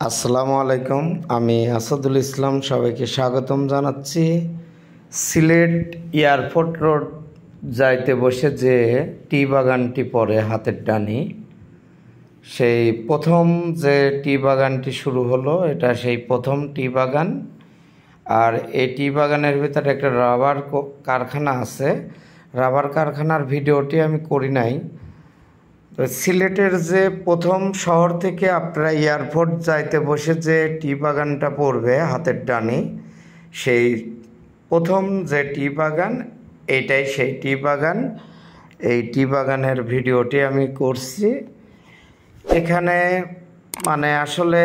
আসসালামু আলাইকুম। আমি আসাদুল ইসলাম সবাইকে স্বাগতম জানাচ্ছি। সিলেট এয়ারপোর্ট রোড যাইতে বসে যে টি বাগানটি পড়ে হাতের ডানি, সেই প্রথম যে টি বাগানটি শুরু হলো, এটা সেই প্রথম টি বাগান। আর এই টি বাগানের ভিতরে একটা রাবার কারখানা আছে। রাবার কারখানার ভিডিওটি আমি করি নাই। তো সিলেটের যে প্রথম শহর থেকে আপনারা এয়ারপোর্ট যাইতে বসে যে টি বাগানটা পড়বে হাতের ডানে, সেই প্রথম যে টি বাগান, এইটাই সেই টি বাগান। এই টি বাগানের ভিডিওটি আমি করছি। এখানে আসলে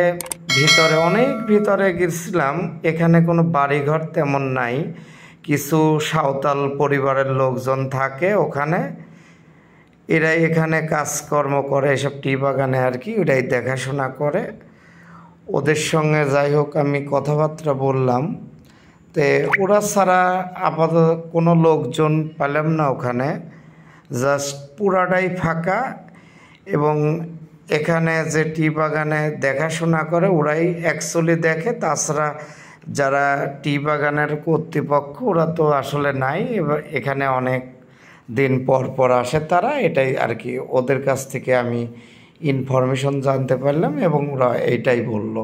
অনেক ভিতরে গেছিলাম। এখানে কোনো বাড়িঘর তেমন নাই, কিছু সাঁওতাল পরিবারের লোকজন থাকে ওখানে। এরাই এখানে কাজকর্ম করে, এসব টি বাগানে আর কি, ওরাই দেখাশোনা করে। ওদের সঙ্গে যাই হোক আমি কথাবার্তা বললাম। তে ওরা ছাড়া আপাতত কোনো লোকজন পেলাম না ওখানে, জাস্ট পুরাটাই ফাঁকা। এবং এখানে যে টি বাগানে দেখাশোনা করে ওরাই অ্যাকচুয়ালি দেখে, তাছাড়া যারা টি বাগানের কর্তৃপক্ষ ওরা তো আসলে নাই। এবার এখানে অনেক দিন পর পর আসে তারা, এটাই আর কি। ওদের কাছ থেকে আমি ইনফরমেশন জানতে পারলাম এবং ওরা এইটাই বলল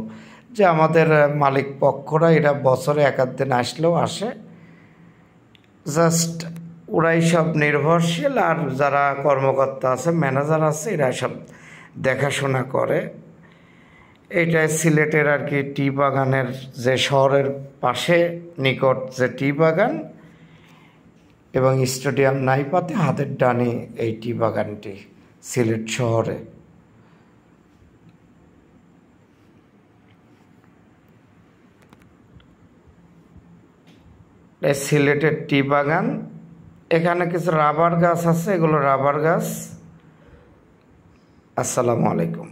যে আমাদের মালিক পক্ষরা এরা বছরে এক আধ দিন আসলেও আসে, জাস্ট ওরাই সব নির্ভরশীল। আর যারা কর্মকর্তা আছে, ম্যানেজার আছে, এরা সব দেখাশোনা করে। এইটাই সিলেটের আর কি টি বাগানের, যে শহরের পাশে নিকট যে টি বাগান এবং স্টেডিয়াম নাইপাতে হাতের ডানে এই টি বাগানটি সিলেট শহরে। সিলেটের টি বাগান, এখানে কিছু রাবার গাছ আছে, এগুলো রাবার গাছ। আসসালামু আলাইকুম।